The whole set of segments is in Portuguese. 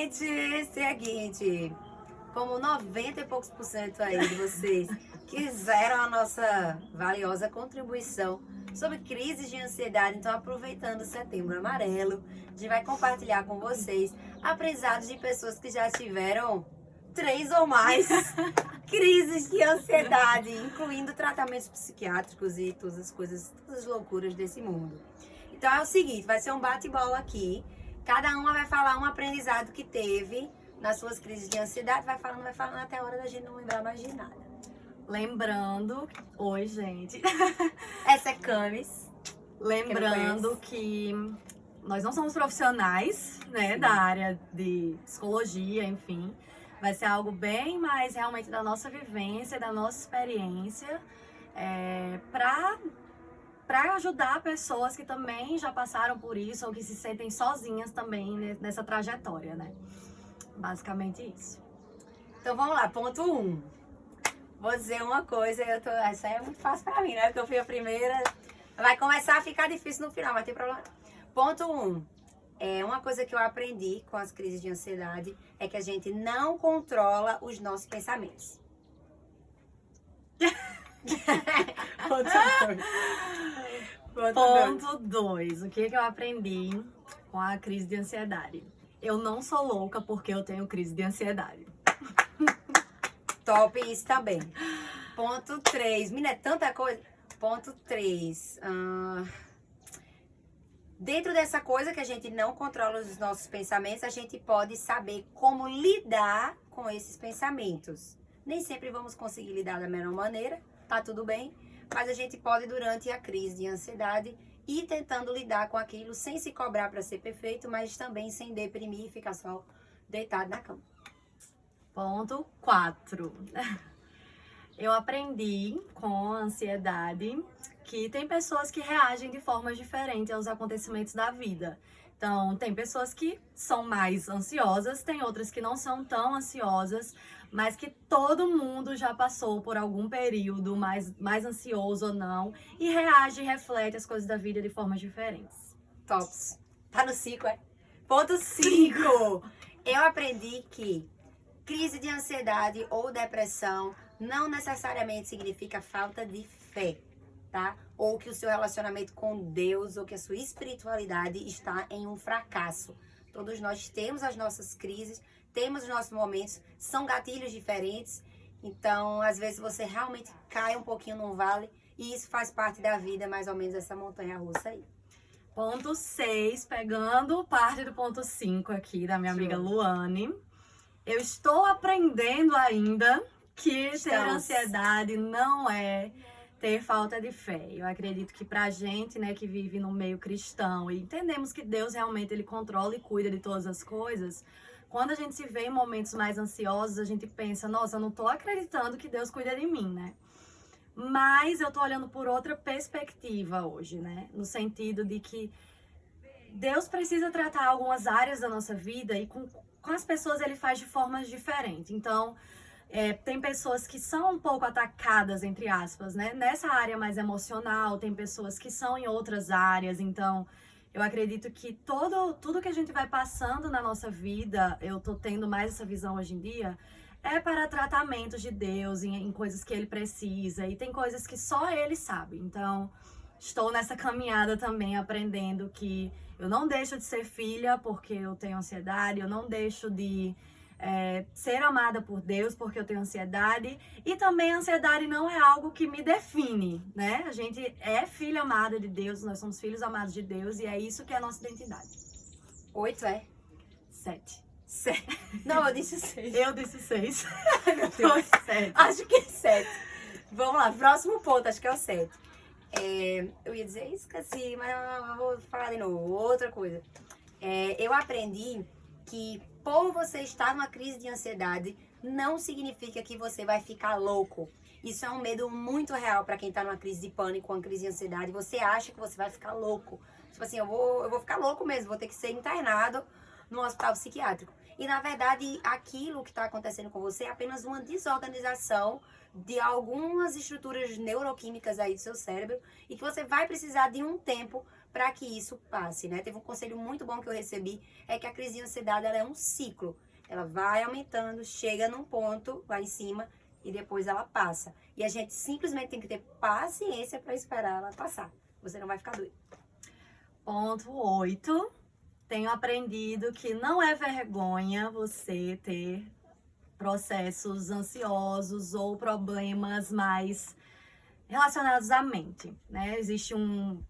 gente, seguinte, como 90 e poucos por cento aí de vocês quiseram a nossa valiosa contribuição sobre crises de ansiedade, então aproveitando o Setembro Amarelo, a gente vai compartilhar com vocês aprendizados de pessoas que já tiveram 3 ou mais crises de ansiedade, incluindo tratamentos psiquiátricos e todas as coisas, todas as loucuras desse mundo. Então é o seguinte, vai ser um bate-bola aqui. Cada uma vai falar um aprendizado que teve nas suas crises de ansiedade, vai falando até a hora da gente não lembrar mais de nada. Lembrando, oi gente, Essa é Camis. lembrando que nós não somos profissionais, né, da área de psicologia, enfim. Vai ser algo bem mais realmente da nossa vivência, da nossa experiência, para ajudar pessoas que também já passaram por isso ou que se sentem sozinhas também nessa trajetória, né? Basicamente isso. Então vamos lá, ponto 1. Vou dizer uma coisa, essa é muito fácil pra mim, né? Porque eu fui a primeira. Vai começar a ficar difícil no final, mas tem problema. Ponto 1. Uma coisa que eu aprendi com as crises de ansiedade é que a gente não controla os nossos pensamentos. Ponto 2. O que eu aprendi com a crise de ansiedade? Eu não sou louca porque eu tenho crise de ansiedade. Top isso também. Ponto 3. Menina, é tanta coisa. Ponto 3. Dentro dessa coisa que a gente não controla os nossos pensamentos, a gente pode saber como lidar com esses pensamentos. Nem sempre vamos conseguir lidar da melhor maneira, tá tudo bem, mas a gente pode, durante a crise de ansiedade, ir tentando lidar com aquilo sem se cobrar para ser perfeito, mas também sem deprimir e ficar só deitado na cama. Ponto 4. Eu aprendi com a ansiedade que tem pessoas que reagem de formas diferentes aos acontecimentos da vida. Então, tem pessoas que são mais ansiosas, tem outras que não são tão ansiosas, mas que todo mundo já passou por algum período mais ansioso ou não, e reage e reflete as coisas da vida de formas diferentes. Tops. Tá no 5, é? Ponto 5. Eu aprendi que crise de ansiedade ou depressão não necessariamente significa falta de fé, tá? Ou que o seu relacionamento com Deus ou que a sua espiritualidade está em um fracasso. Todos nós temos as nossas crises, temos os nossos momentos, são gatilhos diferentes. Então, às vezes você realmente cai um pouquinho num vale e isso faz parte da vida, mais ou menos essa montanha-russa aí. Ponto 6, pegando parte do ponto 5 aqui da minha amiga Luane. Eu estou aprendendo ainda que ter ansiedade não é ter falta de fé. Eu acredito que pra gente, né, que vive no meio cristão e entendemos que Deus realmente ele controla e cuida de todas as coisas, quando a gente se vê em momentos mais ansiosos, a gente pensa, nossa, eu não tô acreditando que Deus cuida de mim, né? Mas eu tô olhando por outra perspectiva hoje, né? No sentido de que Deus precisa tratar algumas áreas da nossa vida e com as pessoas ele faz de formas diferentes. Então, tem pessoas que são um pouco atacadas, entre aspas, né? Nessa área mais emocional, tem pessoas que são em outras áreas. Então, eu acredito que tudo que a gente vai passando na nossa vida, eu tô tendo mais essa visão hoje em dia, é para tratamentos de Deus, em coisas que ele precisa. E tem coisas que só ele sabe. Então, estou nessa caminhada também, aprendendo que eu não deixo de ser filha porque eu tenho ansiedade, eu não deixo de ser amada por Deus porque eu tenho ansiedade. E também a ansiedade não é algo que me define, né? A gente é filha amada de Deus, nós somos filhos amados de Deus e é isso que é a nossa identidade. 8 é? 7. Não, eu disse 6. Eu disse 6. Meu Deus. 7. Acho que é 7. Vamos lá, próximo ponto, acho que é o 7. Eu ia dizer isso, esqueci, mas eu vou falar de novo. Outra coisa. Eu aprendi que por você estar numa crise de ansiedade, não significa que você vai ficar louco. Isso é um medo muito real para quem tá numa crise de pânico, uma crise de ansiedade. Você acha que você vai ficar louco. Tipo assim, eu vou ficar louco mesmo, vou ter que ser internado no hospital psiquiátrico. E na verdade, aquilo que está acontecendo com você é apenas uma desorganização de algumas estruturas neuroquímicas aí do seu cérebro e que você vai precisar de um tempo para que isso passe, né? Teve um conselho muito bom que eu recebi, é que a crise de ansiedade, ela é um ciclo. Ela vai aumentando, chega num ponto lá em cima e depois ela passa. E a gente simplesmente tem que ter paciência para esperar ela passar. Você não vai ficar doido. Ponto 8. Tenho aprendido que não é vergonha você ter processos ansiosos ou problemas mais relacionados à mente, né? Existe um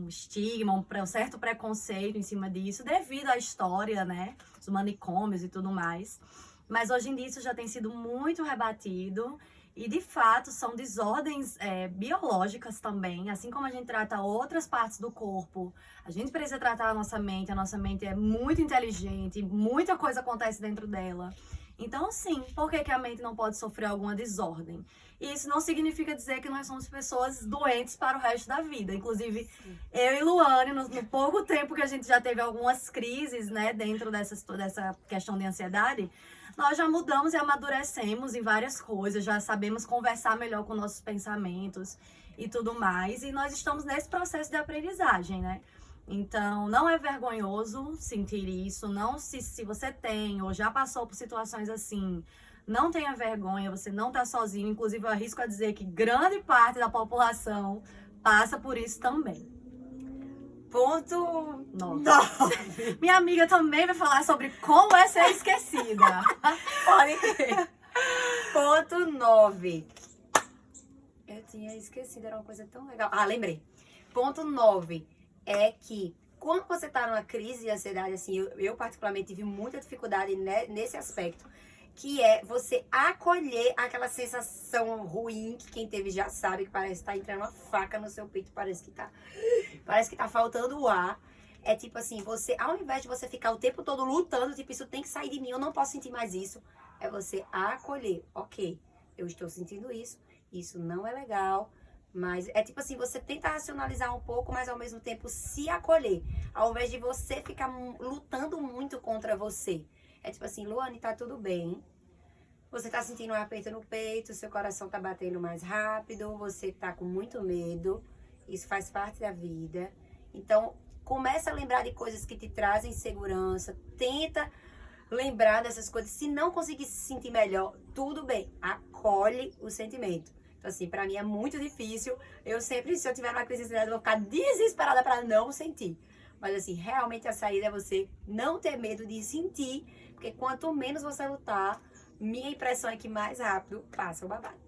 estigma, um certo preconceito em cima disso, devido à história, né? Os manicômios e tudo mais. Mas hoje em dia isso já tem sido muito rebatido e, de fato, são desordens biológicas também. Assim como a gente trata outras partes do corpo, a gente precisa tratar a nossa mente é muito inteligente, muita coisa acontece dentro dela. Então, sim, por que a mente não pode sofrer alguma desordem? E isso não significa dizer que nós somos pessoas doentes para o resto da vida. Inclusive, eu e Luane, no pouco tempo que a gente já teve algumas crises, né, dentro dessa questão de ansiedade, nós já mudamos e amadurecemos em várias coisas, já sabemos conversar melhor com nossos pensamentos e tudo mais. E nós estamos nesse processo de aprendizagem, né? Então, não é vergonhoso sentir isso, não se você tem ou já passou por situações assim, não tenha vergonha, você não está sozinho. Inclusive, eu arrisco a dizer que grande parte da população passa por isso também. Ponto 9. Minha amiga também vai falar sobre como é ser esquecida. Pode ter. Ponto 9. Eu tinha esquecido, era uma coisa tão legal. Ah, lembrei. Ponto 9 é que quando você tá numa crise de ansiedade, assim, eu particularmente tive muita dificuldade nesse aspecto, que é você acolher aquela sensação ruim, que quem teve já sabe, que parece que tá entrando uma faca no seu peito, parece que tá faltando o ar. É tipo assim, você, ao invés de você ficar o tempo todo lutando, tipo, isso tem que sair de mim, eu não posso sentir mais isso, é você acolher. Ok, eu estou sentindo isso não é legal, mas é tipo assim, você tenta racionalizar um pouco, mas ao mesmo tempo se acolher, ao invés de você ficar lutando muito contra você. É tipo assim, Luane, tá tudo bem. Você tá sentindo um aperto no peito, seu coração tá batendo mais rápido, você tá com muito medo. Isso faz parte da vida. Então, começa a lembrar de coisas que te trazem segurança. Tenta lembrar dessas coisas. Se não conseguir se sentir melhor, tudo bem. Acolhe o sentimento. Então, assim, pra mim é muito difícil. Eu sempre, se eu tiver uma crise de ansiedade, eu vou ficar desesperada pra não sentir. Mas, assim, realmente a saída é você não ter medo de sentir. Porque quanto menos você lutar, minha impressão é que mais rápido passa o babado.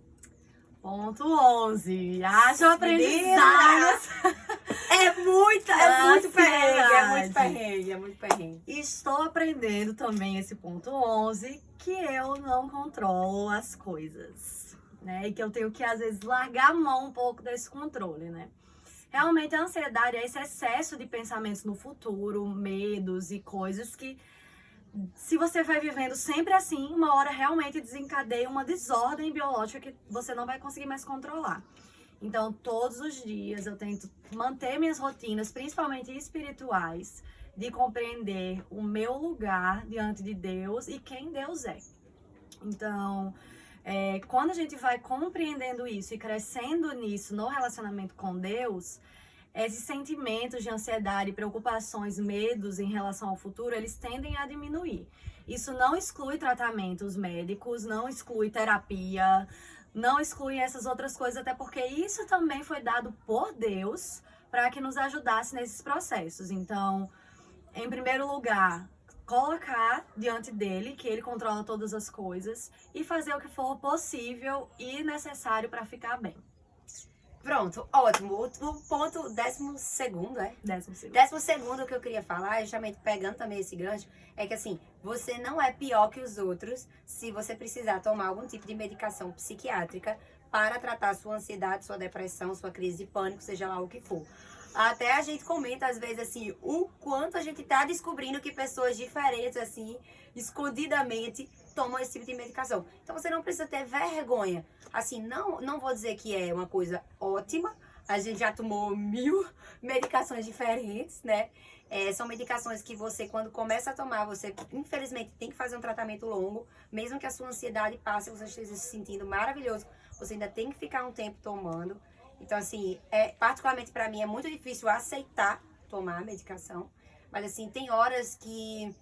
Ponto 11. Haja aprendizados. É muito perrengue. Estou aprendendo também esse ponto 11, que eu não controlo as coisas, né? E que eu tenho que, às vezes, largar a mão um pouco desse controle, né? Realmente, a ansiedade é esse excesso de pensamentos no futuro, medos e coisas que, se você vai vivendo sempre assim, uma hora realmente desencadeia uma desordem biológica que você não vai conseguir mais controlar. Então, todos os dias eu tento manter minhas rotinas, principalmente espirituais, de compreender o meu lugar diante de Deus e quem Deus é. Então, quando a gente vai compreendendo isso e crescendo nisso no relacionamento com Deus, esses sentimentos de ansiedade, preocupações, medos em relação ao futuro, eles tendem a diminuir. Isso não exclui tratamentos médicos, não exclui terapia, não exclui essas outras coisas, até porque isso também foi dado por Deus para que nos ajudasse nesses processos. Então, em primeiro lugar, colocar diante dele, que ele controla todas as coisas, e fazer o que for possível e necessário para ficar bem. Pronto, ótimo. O ponto 12º, é? 12º que eu queria falar, justamente pegando também esse gancho, é que assim, você não é pior que os outros se você precisar tomar algum tipo de medicação psiquiátrica para tratar sua ansiedade, sua depressão, sua crise de pânico, seja lá o que for. Até a gente comenta às vezes assim, o quanto a gente tá descobrindo que pessoas diferentes assim, escondidamente, tomam esse tipo de medicação. Então você não precisa ter vergonha. Assim, não vou dizer que é uma coisa ótima. A gente já tomou 1000 medicações diferentes, né? São medicações que você, quando começa a tomar, você infelizmente tem que fazer um tratamento longo. Mesmo que a sua ansiedade passe, você esteja se sentindo maravilhoso, você ainda tem que ficar um tempo tomando. Então, assim, particularmente pra mim, é muito difícil aceitar tomar a medicação. Mas assim, tem horas que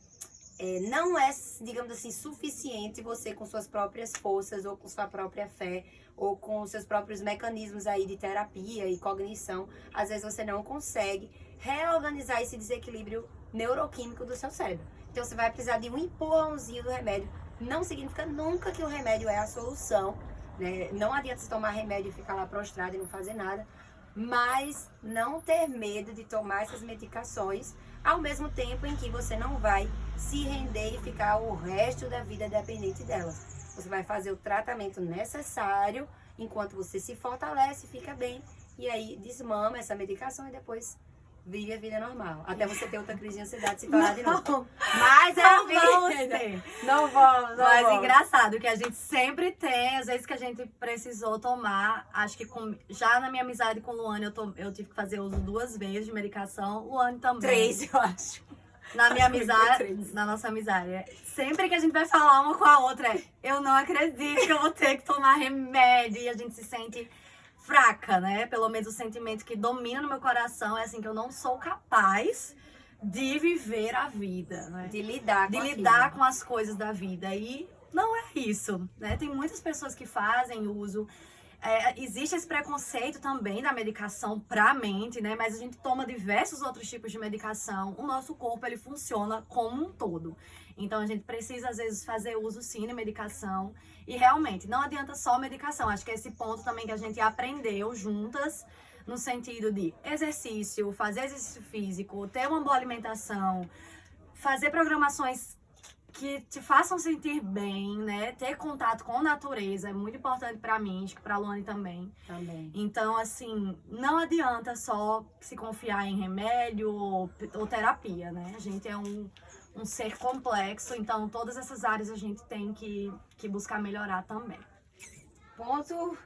não é, digamos assim, suficiente você com suas próprias forças ou com sua própria fé ou com os seus próprios mecanismos aí de terapia e cognição. Às vezes você não consegue reorganizar esse desequilíbrio neuroquímico do seu cérebro. Então você vai precisar de um empurrãozinho do remédio. Não significa nunca que o remédio é a solução, né? Não adianta você tomar remédio e ficar lá prostrado e não fazer nada. Mas não ter medo de tomar essas medicações ao mesmo tempo em que você não vai se render e ficar o resto da vida dependente delas. Você vai fazer o tratamento necessário enquanto você se fortalece, fica bem, e aí desmama essa medicação e depois vive a vida normal. Até você ter outra crise de ansiedade e se parar de novo. Mas é a vida. Não vamos, não Mas vamos. engraçado que a gente sempre tem, às vezes que a gente precisou tomar, acho que já na minha amizade com o Luane, eu tive que fazer uso 2 vezes de medicação, o Luane também. 3, eu acho. Na minha Acho que foi amizade, 3. na nossa amizade. Sempre que a gente vai falar uma com a outra, eu não acredito que eu vou ter que tomar remédio, e a gente se sente fraca, né? Pelo menos o sentimento que domina no meu coração é assim, que eu não sou capaz de viver a vida, né? De lidar Com as coisas da vida. E não é isso, né? Tem muitas pessoas que fazem uso. Existe esse preconceito também da medicação pra mente, né? Mas a gente toma diversos outros tipos de medicação. O nosso corpo, ele funciona como um todo. Então, a gente precisa, às vezes, fazer uso, sim, de medicação. E, realmente, não adianta só medicação. Acho que é esse ponto também que a gente aprendeu juntas, no sentido de exercício, fazer exercício físico, ter uma boa alimentação, fazer programações que te façam sentir bem, né? Ter contato com a natureza é muito importante pra mim, acho que pra Luane também. Então, assim, não adianta só se confiar em remédio ou terapia, né? A gente é um ser complexo, então todas essas áreas a gente tem que buscar melhorar também. Ponto.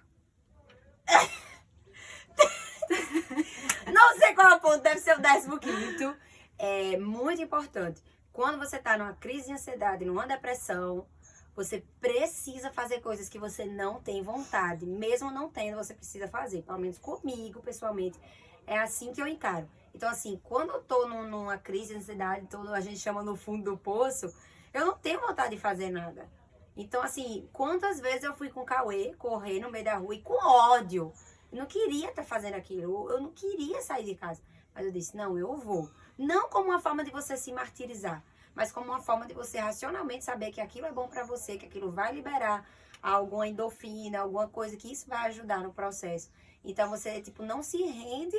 Não sei qual é o ponto, deve ser o 15º. É muito importante. Quando você tá numa crise de ansiedade, numa depressão, você precisa fazer coisas que você não tem vontade. Mesmo não tendo, você precisa fazer. Pelo menos comigo, pessoalmente. É assim que eu encaro. Então, assim, quando eu tô numa crise de ansiedade, a gente chama no fundo do poço, eu não tenho vontade de fazer nada. Então, assim, quantas vezes eu fui com o Cauê, correr no meio da rua e com ódio. Eu não queria estar fazendo aquilo, eu não queria sair de casa. Mas eu disse, não, eu vou. Não como uma forma de você se martirizar, mas como uma forma de você racionalmente saber que aquilo é bom pra você, que aquilo vai liberar alguma endorfina, alguma coisa que isso vai ajudar no processo. Então você, tipo, não se rende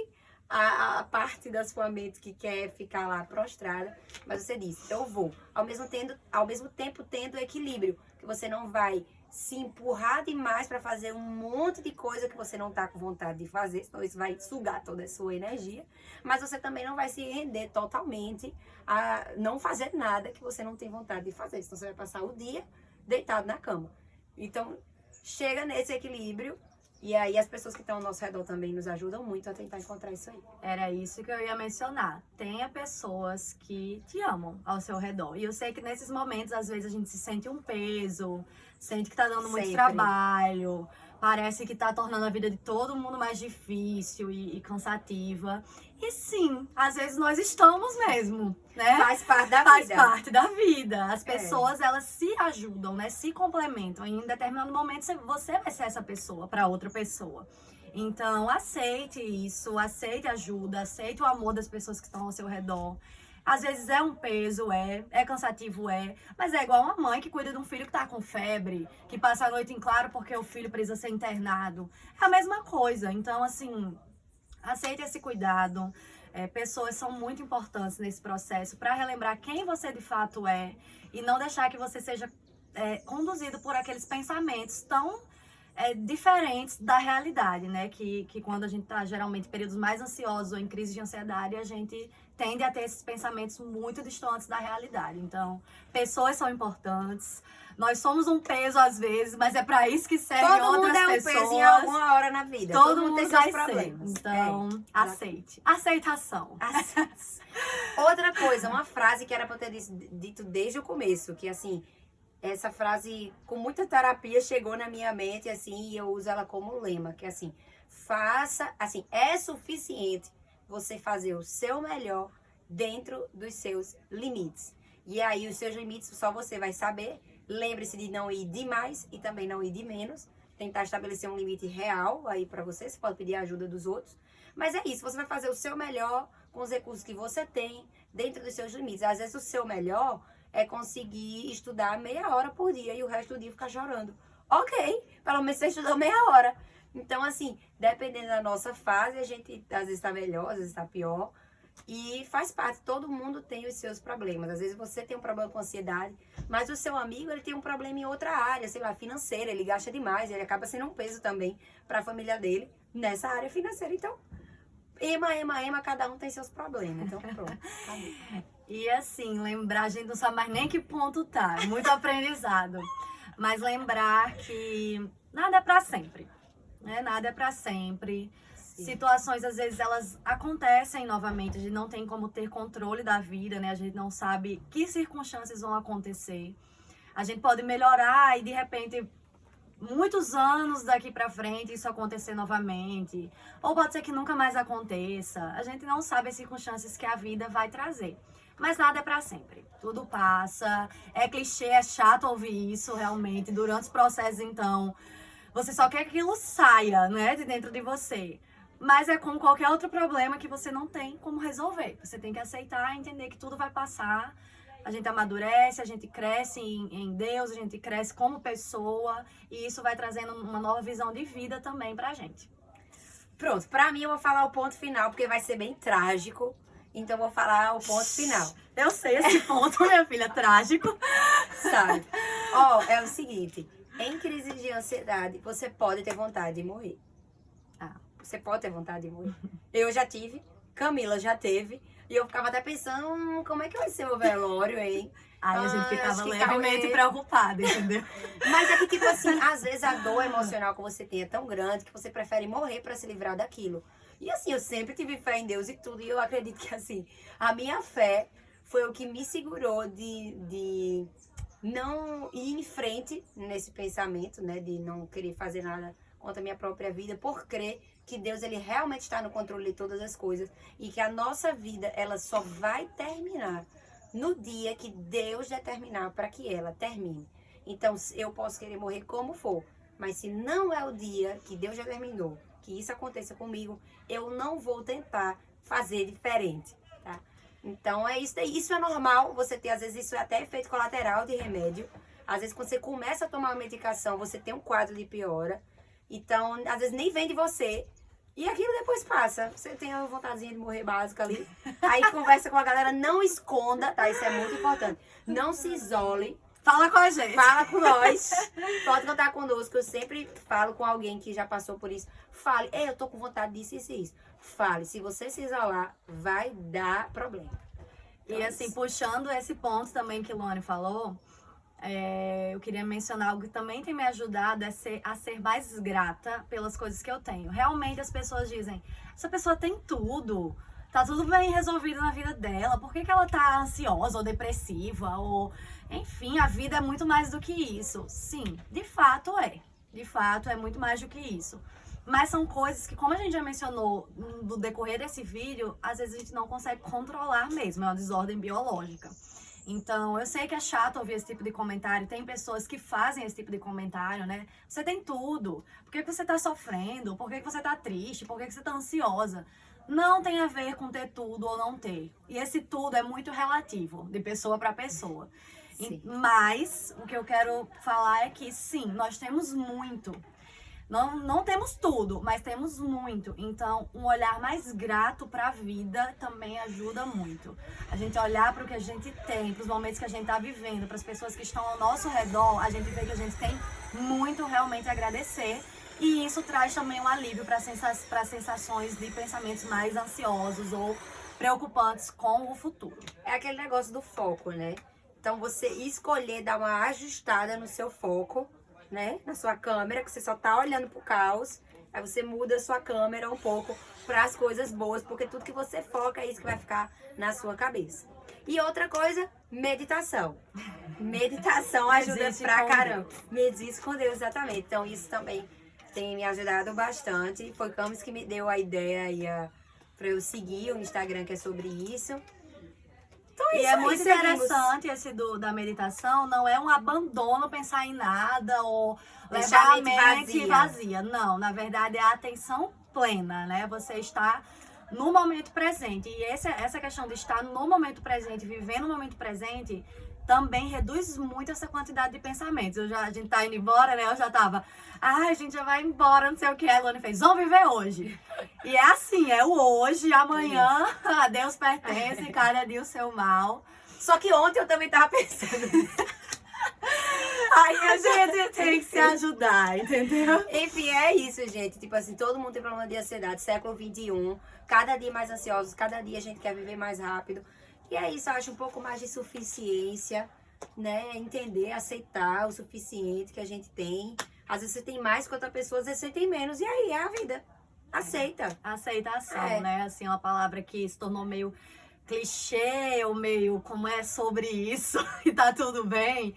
à parte da sua mente que quer ficar lá prostrada, mas você diz, eu vou. Ao mesmo tempo tendo equilíbrio, que você não vai se empurrar demais para fazer um monte de coisa que você não tá com vontade de fazer, senão isso vai sugar toda a sua energia, mas você também não vai se render totalmente a não fazer nada que você não tem vontade de fazer, senão você vai passar o dia deitado na cama. Então, chega nesse equilíbrio, e aí as pessoas que estão ao nosso redor também nos ajudam muito a tentar encontrar isso aí. Era isso que eu ia mencionar. Tenha pessoas que te amam ao seu redor. E eu sei que nesses momentos, às vezes, a gente se sente um peso, sente que tá dando muito trabalho, parece que tá tornando a vida de todo mundo mais difícil e cansativa. E sim, às vezes nós estamos mesmo, né? Faz parte da vida. Faz parte da vida. As pessoas, elas se ajudam, né? Se complementam. E em determinado momento, você vai ser essa pessoa para outra pessoa. Então, aceite isso, aceite ajuda, aceite o amor das pessoas que estão ao seu redor. Às vezes é um peso, é cansativo, mas é igual uma mãe que cuida de um filho que tá com febre, que passa a noite em claro porque o filho precisa ser internado. É a mesma coisa. Então, assim, aceite esse cuidado. Pessoas são muito importantes nesse processo para relembrar quem você de fato é e não deixar que você seja conduzido por aqueles pensamentos tão diferentes da realidade, né? Que quando a gente tá geralmente em períodos mais ansiosos ou em crise de ansiedade, a gente tende a ter esses pensamentos muito distantes da realidade. Então, pessoas são importantes. Nós somos um peso às vezes, mas é para isso que servem outras pessoas. Todo mundo é um peso em alguma hora na vida. Todo mundo tem seus seus problemas. Então, aceite. Aceitação. Outra coisa, uma frase que era para eu ter dito desde o começo, que assim, essa frase com muita terapia chegou na minha mente, assim, e eu uso ela como lema, que assim, faça, assim, é suficiente você fazer o seu melhor dentro dos seus limites. E aí os seus limites só você vai saber. Lembre-se de não ir de mais e também não ir de menos. Tentar estabelecer um limite real aí pra você. Você pode pedir a ajuda dos outros. Mas é isso, você vai fazer o seu melhor com os recursos que você tem dentro dos seus limites. Às vezes o seu melhor é conseguir estudar meia hora por dia e o resto do dia ficar chorando. Ok, pelo menos você estudou meia hora. Então, assim, dependendo da nossa fase, a gente às vezes tá melhor, às vezes tá pior. E faz parte, todo mundo tem os seus problemas. Às vezes você tem um problema com ansiedade, mas o seu amigo, ele tem um problema em outra área, sei lá, financeira. Ele gasta demais, ele acaba sendo um peso também para a família dele nessa área financeira. Então, cada um tem seus problemas. Então, pronto. E assim, lembrar, a gente não sabe mais nem que ponto tá. Muito aprendizado. Mas lembrar que nada é pra sempre. Né? Nada é pra sempre. Sim. Situações, às vezes, elas acontecem novamente. A gente não tem como ter controle da vida, né? A gente não sabe que circunstâncias vão acontecer. A gente pode melhorar e, de repente, muitos anos daqui pra frente isso acontecer novamente. Ou pode ser que nunca mais aconteça. A gente não sabe as circunstâncias que a vida vai trazer. Mas nada é pra sempre. Tudo passa. É clichê, é chato ouvir isso realmente. Durante os processos, então, você só quer que aquilo saia, né, de dentro de você. Mas é como qualquer outro problema que você não tem como resolver. Você tem que aceitar e entender que tudo vai passar. A gente amadurece, a gente cresce em Deus, a gente cresce como pessoa. E isso vai trazendo uma nova visão de vida também pra gente. Pronto, pra mim eu vou falar o ponto final, porque vai ser bem trágico. Então, eu vou falar o ponto final. Eu sei esse ponto, minha filha, trágico. Sabe? Ó, é o seguinte. Em crise de ansiedade, você pode ter vontade de morrer. Você pode ter vontade de morrer. Eu já tive, Camila já teve. E eu ficava até pensando, como é que vai ser o velório, hein? Aí a gente ficava levemente preocupada, entendeu? Mas é que, tipo assim, às vezes a dor emocional que você tem é tão grande que você prefere morrer pra se livrar daquilo. E assim, eu sempre tive fé em Deus e tudo. E eu acredito que, assim, a minha fé foi o que me segurou de não ir em frente nesse pensamento, né? De não querer fazer nada contra a minha própria vida, por crer que Deus, ele realmente está no controle de todas as coisas. E que a nossa vida, ela só vai terminar no dia que Deus determinar para que ela termine. Então, eu posso querer morrer como for. Mas se não é o dia que Deus determinou que isso aconteça comigo, eu não vou tentar fazer diferente, tá? Então é isso. Isso é normal, você ter, às vezes, isso é até efeito colateral de remédio. Às vezes, quando você começa a tomar uma medicação, você tem um quadro de piora. Então, às vezes, nem vem de você. E aquilo depois passa. Você tem a vontadezinha de morrer básica ali. Aí conversa com a galera, não esconda, tá? Isso é muito importante. Não se isole. Fala com a gente. Fala com nós. Pode contar conosco. Eu sempre falo com alguém que já passou por isso. Fale, ei, eu tô com vontade disso, isso e isso. Fale, se você se isolar, vai dar problema. Então, e assim, puxando esse ponto também que Luane falou, eu queria mencionar algo que também tem me ajudado a ser mais grata pelas coisas que eu tenho. Realmente as pessoas dizem, essa pessoa tem tudo. Tá tudo bem resolvido na vida dela. Por que ela tá ansiosa ou depressiva? Ou, enfim, a vida é muito mais do que isso. Sim, de fato é. De fato é muito mais do que isso. Mas são coisas que, como a gente já mencionou no decorrer desse vídeo, às vezes a gente não consegue controlar mesmo. É uma desordem biológica. Então, eu sei que é chato ouvir esse tipo de comentário. Tem pessoas que fazem esse tipo de comentário, né? Você tem tudo. Por que você tá sofrendo? Por que você tá triste? Por que você tá ansiosa? Não tem a ver com ter tudo ou não ter. E esse tudo é muito relativo, de pessoa para pessoa. Mas, o que eu quero falar é que, sim, nós temos muito. Não temos tudo, mas temos muito. Então, um olhar mais grato para a vida também ajuda muito. A gente olhar para o que a gente tem, para os momentos que a gente está vivendo, para as pessoas que estão ao nosso redor, a gente vê que a gente tem muito realmente a agradecer. E isso traz também um alívio para sensações de pensamentos mais ansiosos ou preocupantes com o futuro. É aquele negócio do foco, né? Então, você escolher dar uma ajustada no seu foco, né? Na sua câmera, que você só tá olhando pro caos. Aí você muda a sua câmera um pouco para as coisas boas, porque tudo que você foca é isso que vai ficar na sua cabeça. E outra coisa, meditação. Meditação ajuda pra caramba. Medite com Deus, exatamente. Então, isso também tem me ajudado bastante. Foi Camis que me deu a ideia e pra eu seguir o Instagram que é sobre isso. Então E isso é aí, muito seguimos. interessante esse da meditação, não é um abandono pensar em nada ou Deixar levar a a mente mente vazia. Não, na verdade é a atenção plena, né? Você está no momento presente. E essa questão de estar no momento presente, viver no momento presente, também reduz muito essa quantidade de pensamentos. A gente tá indo embora, né? Eu já tava, a gente já vai embora, não sei o que. A Luane fez, vamos viver hoje. E é assim, é o hoje, amanhã, a Deus pertence, cada dia o seu mal. Só que ontem eu também tava pensando. Aí a gente tem que se ajudar, entendeu? Enfim, é isso, gente. Tipo assim, todo mundo tem problema de ansiedade, século XXI. Cada dia mais ansiosos, cada dia a gente quer viver mais rápido. E é isso, eu acho um pouco mais de suficiência, né? Entender, aceitar o suficiente que a gente tem. Às vezes você tem mais que outra pessoa, às vezes você tem menos. E aí, é a vida. Aceita. Aceitação, É. né? Assim, uma palavra que se tornou meio clichê, ou meio como é sobre isso e tá tudo bem.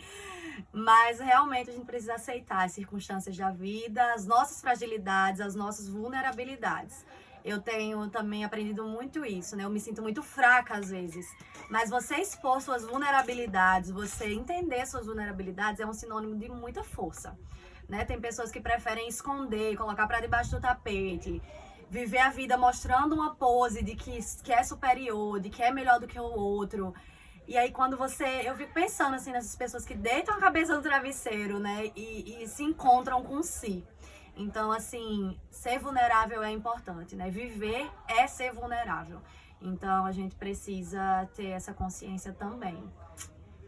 Mas realmente a gente precisa aceitar as circunstâncias da vida, as nossas fragilidades, as nossas vulnerabilidades. Eu tenho também aprendido muito isso, né? Eu me sinto muito fraca às vezes. Mas você expor suas vulnerabilidades, você entender suas vulnerabilidades é um sinônimo de muita força, né? Tem pessoas que preferem esconder, colocar para debaixo do tapete, viver a vida mostrando uma pose de que é superior, de que é melhor do que o outro. E aí quando eu fico pensando assim nessas pessoas que deitam a cabeça no travesseiro, né? E se encontram com si. Então, assim, ser vulnerável é importante, né? Viver é ser vulnerável. Então, a gente precisa ter essa consciência também.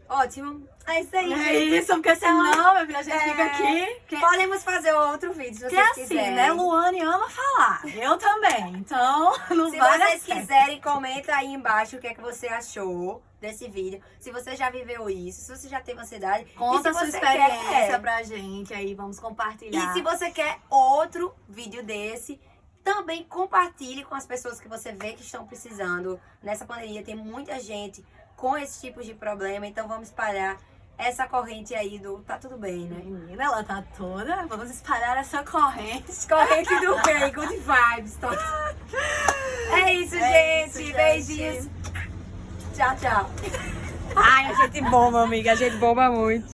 Ótimo. É isso aí, É gente. isso, porque senão, minha filha, a gente fica aqui... Podemos fazer outro vídeo, se Porque vocês assim, quiserem. né? Luane ama falar. Eu também. Então, não Se vai dar vocês certo. quiserem, comenta aí embaixo o que é que você achou desse vídeo. Se você já viveu isso, se você já teve ansiedade. Conta e a se sua você experiência quer, pra gente aí, vamos compartilhar. E se você quer outro vídeo desse, também compartilhe com as pessoas que você vê que estão precisando. Nessa pandemia tem muita gente com esse tipo de problema, então vamos espalhar essa corrente aí do tá tudo bem, né? Menina, ela tá toda... Vamos espalhar essa corrente. Corrente do bem, good vibes. É isso, É gente. isso, Beijinhos. gente. Tchau, tchau. Ai, a gente bomba, amiga. A gente bomba muito.